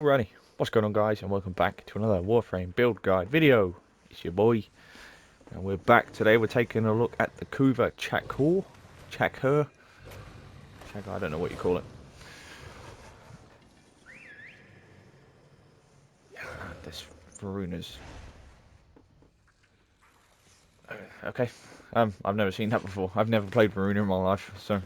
Alrighty, what's going on guys, and welcome back to another Warframe build guide video. It's your boy, and we're back today. We're taking a look at the Kuva Chakkur, I don't know what you call it. This Varunas. Okay, I've never seen that before. I've never played Varuna in my life, so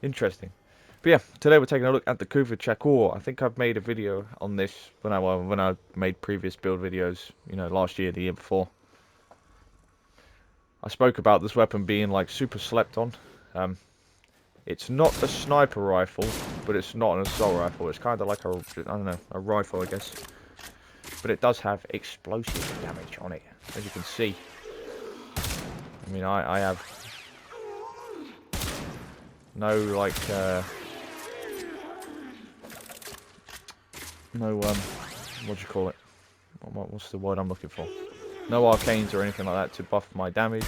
interesting. But yeah, today we're taking a look at the Kuva Chakkur. I think I've made a video on this when I made previous build videos, last year, the year before. I spoke about this weapon being like super slept on. It's not a sniper rifle, but it's not an assault rifle. It's kind of like a rifle, I guess. But it does have explosive damage on it, as you can see. I mean, I have no what do you call it? What's the word I'm looking for? No arcanes or anything like that to buff my damage.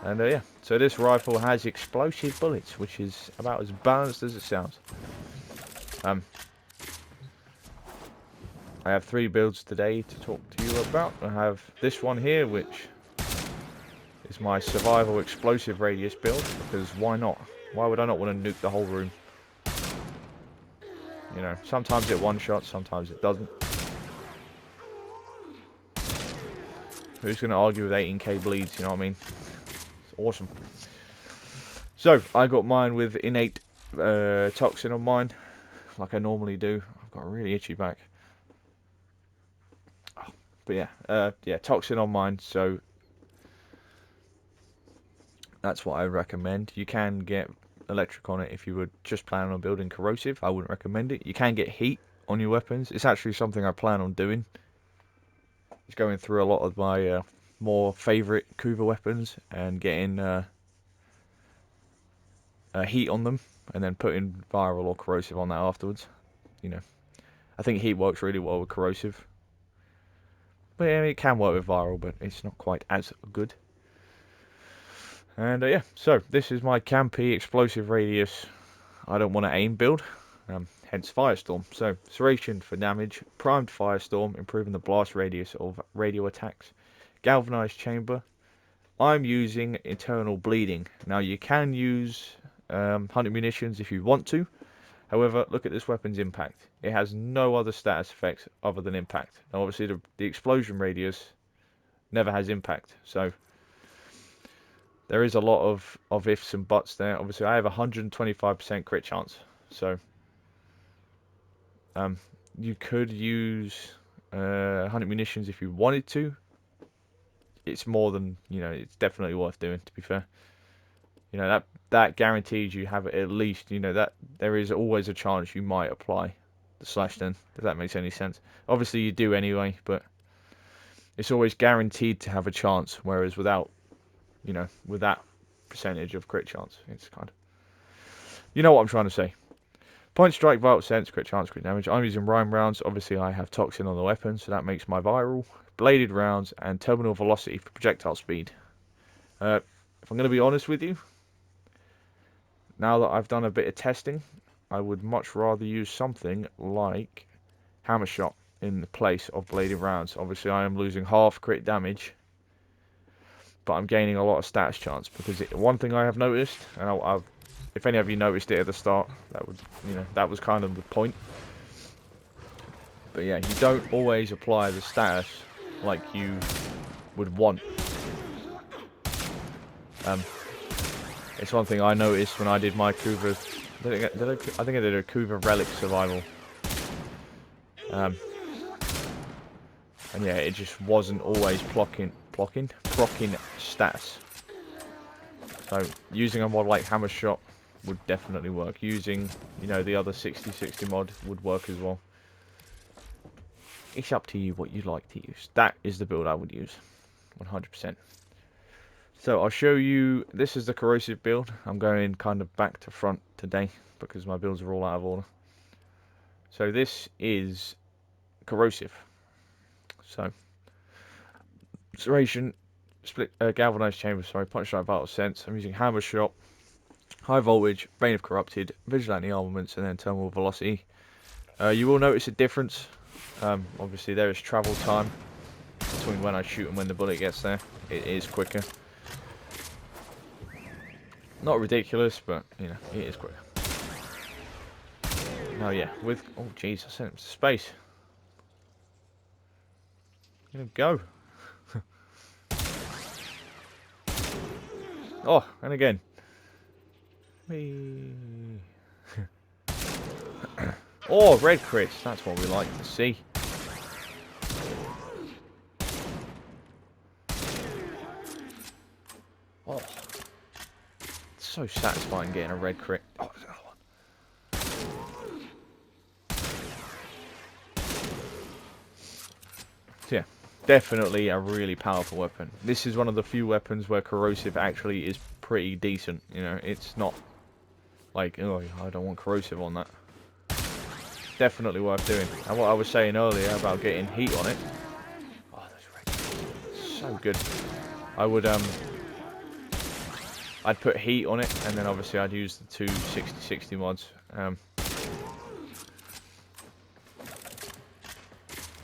And yeah, so this rifle has explosive bullets, which is about as balanced as it sounds. I have 3 builds today to talk to you about. I have this one here, which is my survival explosive radius build, because why not? Why would I not want to nuke the whole room? Sometimes it one-shots, sometimes it doesn't. Who's going to argue with 18k bleeds, you know what I mean? It's awesome. So, I got mine with innate toxin on mine, like I normally do. I've got a really itchy back. But yeah, toxin on mine, so that's what I recommend. You can get electric on it if you were just planning on building corrosive. I wouldn't recommend it. You can get heat on your weapons. It's actually something I plan on doing. It's going through a lot of my more favourite Kuva weapons and getting heat on them, and then putting viral or corrosive on that afterwards. I think heat works really well with corrosive. But yeah, it can work with viral, but it's not quite as good. And yeah, so this is my campy explosive radius. I don't want to aim build, hence Firestorm. So Serration for damage, primed Firestorm, improving the blast radius of radio attacks, galvanized chamber. I'm using internal bleeding. Now you can use hunting munitions if you want to. However, look at this weapon's impact. It has no other status effects other than impact. Now obviously the explosion radius never has impact, so there is a lot of ifs and buts there. Obviously I have 125% crit chance, so you could use hunting munitions if you wanted to. It's more than, it's definitely worth doing, to be fair. That guarantees you have at least, that there is always a chance you might apply the slash then, if that makes any sense. Obviously you do anyway, but it's always guaranteed to have a chance, whereas without, with that percentage of crit chance, it's kind of, you know what I'm trying to say. Point strike, vital sense, crit chance, crit damage. I'm using rhyme rounds. Obviously I have toxin on the weapon, so that makes my viral. Bladed rounds and terminal velocity for projectile speed. If I'm going to be honest with you, now that I've done a bit of testing, I would much rather use something like hammer shot in the place of bladed rounds. Obviously I am losing half crit damage, but I'm gaining a lot of status chance, because one thing I have noticed, and if any of you noticed it at the start, that was kind of the point. But yeah, you don't always apply the status like you would want. It's one thing I noticed when I did my Kuva. I think I did a Kuva relic survival. And yeah, it just wasn't always procking stats. So using a mod like hammer shot would definitely work. Using, the other 60/60 mod would work as well. It's up to you what you like to use. That is the build I would use, 100%. So I'll show you, this is the corrosive build. I'm going kind of back to front today because my builds are all out of order. So this is corrosive. So Serration, split galvanized chamber, sorry, punch strike, vital sense. I'm using hammer shot, High voltage, Bane of Corrupted, Vigilante Armaments, and then Terminal Velocity. You will notice a difference. Obviously there is travel time between when I shoot and when the bullet gets there. It is quicker. Not ridiculous, but you know, it is quicker. Oh yeah, with oh jeez, I sent him to space. Go. Oh, and again. Oh, red crits. That's what we like to see. Oh, it's so satisfying getting a red crit. Oh, there's another one. So yeah, definitely a really powerful weapon. This is one of the few weapons where corrosive actually is pretty decent. You know, it's not like, oh, I don't want corrosive on that. Definitely worth doing. And what I was saying earlier about getting heat on it. Oh, that's red. So good. I would I'd put heat on it, and then obviously I'd use the two 60/60 mods. And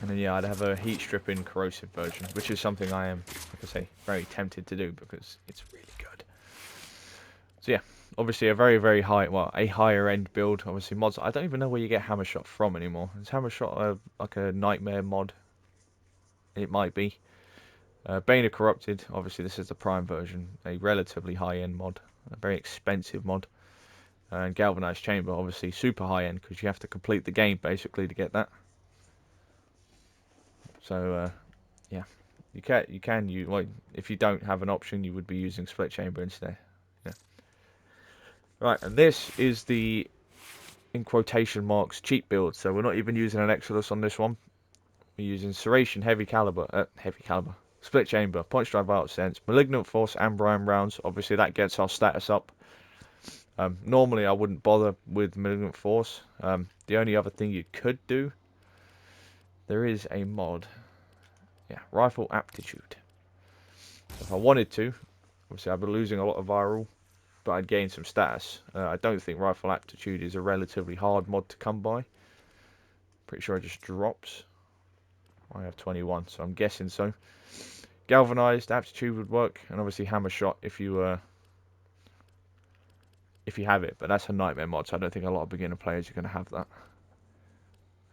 then yeah, I'd have a heat stripping corrosive version, which is something I am, like I say, very tempted to do because it's really good. So yeah, obviously a very high, well, a higher end build. Obviously mods. I don't even know where you get hammer shot from anymore. Is hammer shot like a nightmare mod? It might be. Bane of Corrupted, obviously this is the Prime version, a relatively high-end mod, a very expensive mod. And Galvanized Chamber, obviously super high-end because you have to complete the game basically to get that. So yeah, well, if you don't have an option, you would be using Split Chamber instead. Yeah. Right, and this is the, in quotation marks, cheap build. So we're not even using an Exodus on this one. We're using Serration heavy caliber. Split Chamber, Punch Drive Out Sense, Malignant Force, and Brine Rounds. Obviously, that gets our status up. Normally, I wouldn't bother with Malignant Force. The only other thing you could do, there is a mod. Yeah, Rifle Aptitude. So if I wanted to, obviously I'd be losing a lot of viral, but I'd gain some status. I don't think Rifle Aptitude is a relatively hard mod to come by. Pretty sure it just drops. I have 21, so I'm guessing so. Galvanized Aptitude would work, and obviously Hammer Shot if you have it, but that's a nightmare mod, so I don't think a lot of beginner players are going to have that.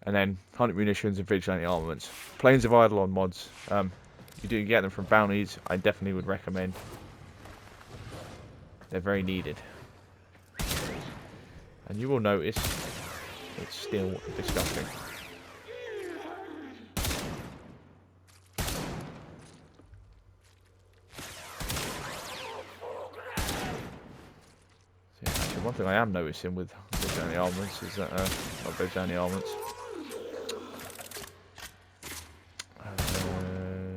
And then Hunting Munitions and Vigilante Armaments. Planes of Eidolon mods. You do get them from bounties. I definitely would recommend. They're very needed. And you will notice it's still disgusting. One thing I am noticing with Vigilante Armaments is that, not Vigilante Armaments,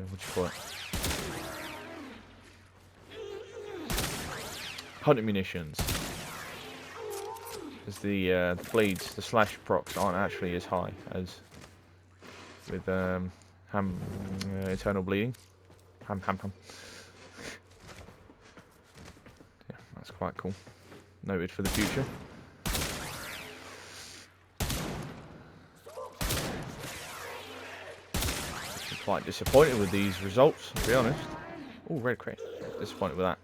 what do you call it? Hunting Munitions. As the bleeds, the slash procs aren't actually as high as with Eternal Bleeding. Ham. Yeah, that's quite cool. Noted for the future. I'm quite disappointed with these results, to be honest. Oh, red crate. Disappointed with that.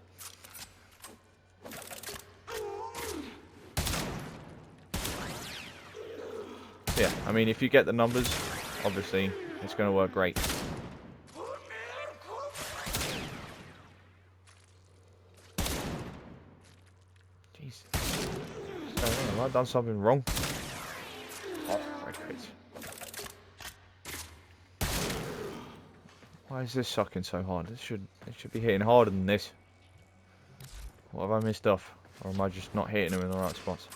Yeah, I mean, if you get the numbers, obviously, it's going to work great. Have I done something wrong? Oh, red crits. Why is this sucking so hard? It should be hitting harder than this. What have I missed off? Or am I just not hitting them in the right spots?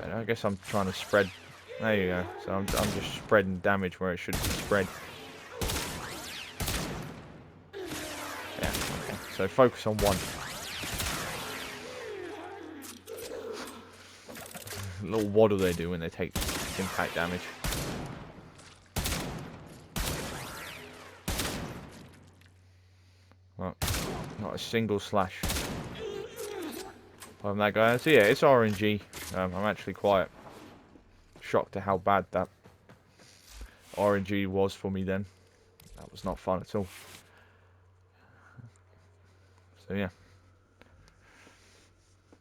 I guess I'm trying to spread. There you go. So I'm just spreading damage where it should be spread. So focus on one. Little waddle they do when they take impact damage. Well, not a single slash from that guy. So yeah, it's RNG. I'm actually quite shocked to how bad that RNG was for me then. That was not fun at all. So yeah.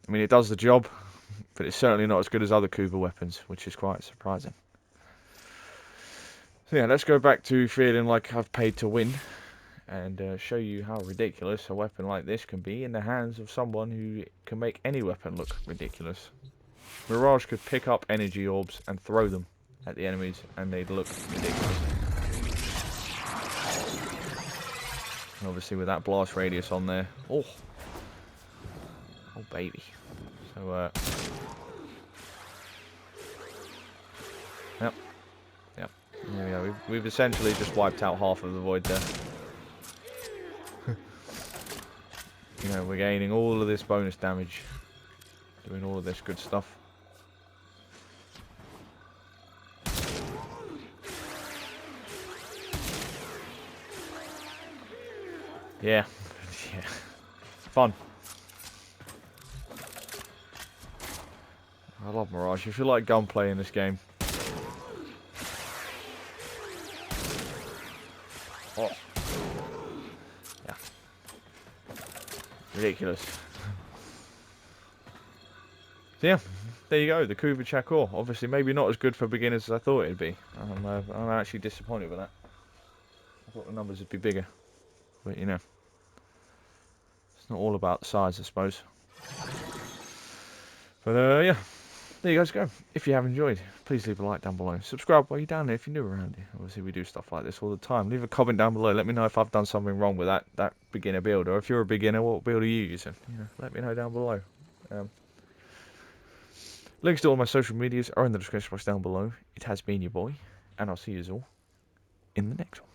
I mean, it does the job, but it's certainly not as good as other Kuva weapons, which is quite surprising. So yeah, let's go back to feeling like I've paid to win, and show you how ridiculous a weapon like this can be in the hands of someone who can make any weapon look ridiculous. Mirage could pick up energy orbs and throw them at the enemies, and they'd look ridiculous. And obviously with that blast radius on there, oh baby. So yep. There we go. We've essentially just wiped out half of the void there. You know, we're gaining all of this bonus damage, doing all of this good stuff. Yeah, yeah, fun. I love Mirage. If you like gunplay in this game, oh, yeah, ridiculous. So yeah, there you go, the Kuva Chakkur. Obviously, maybe not as good for beginners as I thought it'd be. I'm actually disappointed with that. I thought the numbers would be bigger, but you know, it's not all about the size, I suppose. But yeah, there you guys go. If you have enjoyed, please leave a like down below. Subscribe while you're down there if you're new around here. Obviously, we do stuff like this all the time. Leave a comment down below. Let me know if I've done something wrong with that beginner build, or if you're a beginner, what build are you using? You know, let me know down below. Links to all my social medias are in the description box down below. It has been your boy, and I'll see you all in the next one.